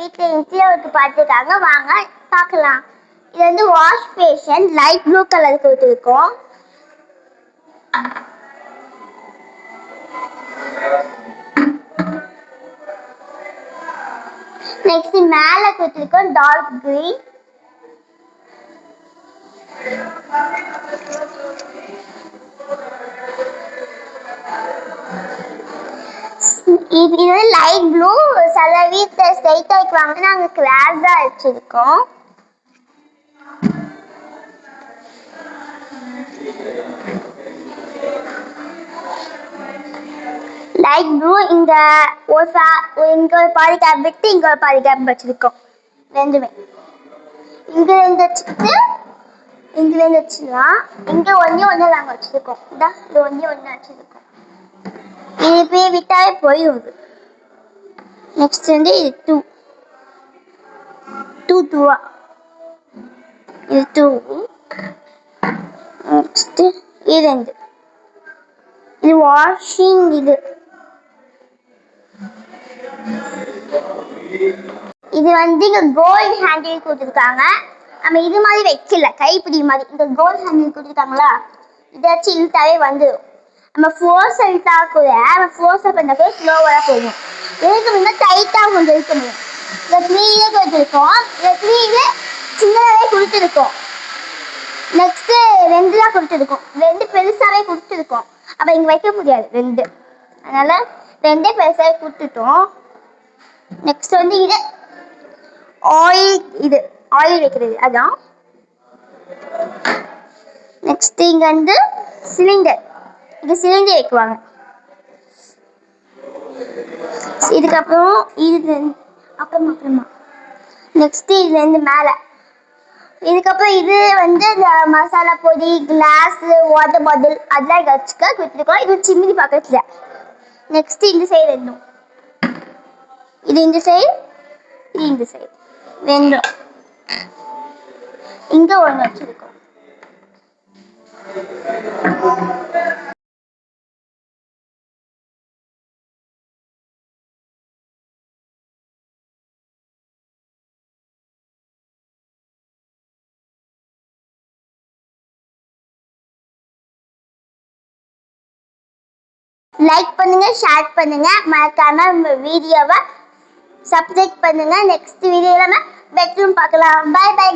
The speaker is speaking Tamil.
வீட்டில் இன்டீரியர் ஒர்க் பார்த்துருக்காங்க, வாங்க பார்க்கலாம். இது வந்து wash basin light blue colour கொடுத்துருக்கோம். நெக்ஸ்ட் மேலே கொடுத்துருக்கோம் டார்க் கிரீன். இது வந்து லைட் ப்ளூ. சில வீட்டில் ஸ்ட்ரைட்டாக வைக்குவாங்க, நாங்கள் கிளாஸாக வச்சுருக்கோம். Light blue. இங்கே ஒரு பாதி கேப் விட்டு இங்கே ஒரு பாதி கேப் வச்சுருக்கோம். ரெண்டுமே இங்கே இருந்து வச்சுக்கிட்டு இங்கிலேருந்து வச்சுக்கலாம். இங்கே ஒன்றே ஒன்று நாங்கள் வச்சுருக்கோம். இதான் இது ஒன்றே ஒன்று வச்சுருக்கோம். இது போய் விட்டாலே போயிடுது. நெக்ஸ்ட் வந்து இது டூவா இது 2. நெக்ஸ்ட் இது 2. இது வாஷிங். இது வந்து இங்க கோல்ட் ஹேண்டில் கொடுத்துருக்காங்க. நம்ம இது மாதிரி வைக்கல, கைப்பிடி மாதிரி. இந்த கோல்ட் ஹேண்டில் கொடுத்துருக்காங்களா, இதை வச்சு இழுத்தாவே வந்துடும். நம்ம ஃபோர்ஸ் இழுத்தா கூட ஃபோர்ஸை பண்ண கூட ஸ்லோவாக போகும். இழுக்க முடியும், டைட்டாக கொஞ்சம் இழுக்க முடியும். இந்த 3 கொடுத்துருக்கோம். இந்த 3 சின்னதாகவே கொடுத்துருக்கோம். நெக்ஸ்ட்டு 2 தான் கொடுத்துருக்கோம். 2 பெருசாகவே கொடுத்துருக்கோம். அப்போ இங்கே வைக்க முடியாது 2, அதனால 2 பெருசாகவே கொடுத்துட்டோம். நெக்ஸ்ட் வந்து இது ஆயில் வைக்கிறது, அதான். நெக்ஸ்ட் இங்க வந்து சிலிண்டர். இது சிலிண்டர் வைக்குவாங்க. இதுக்கப்புறம் இது அப்புறமா நெக்ஸ்ட் இதுல இருந்து மேல. இதுக்கப்புறம் இது வந்து இந்த மசாலா பொடி, கிளாஸ், வாட்டர் பாட்டில் அதெல்லாம் இங்க வச்சுக்க கொடுத்துருக்கோம். இது சிம்னி பக்கத்துல. நெக்ஸ்ட் இந்த சைடு ரெண்டும். இது இந்த சைடு, இது இந்த சைடு ரெண்டும். இங்க ஒன்று வச்சிருக்கோம். லைக் பண்ணுங்க, ஷேர் பண்ணுங்க, மறக்காம நம்ம வீடியோவை சப்ஸ்கிரைப் பண்ணுங்க. நெக்ஸ்ட் வீடியோல நம்ம பெட்ரூம் பார்க்கலாம். Bye by.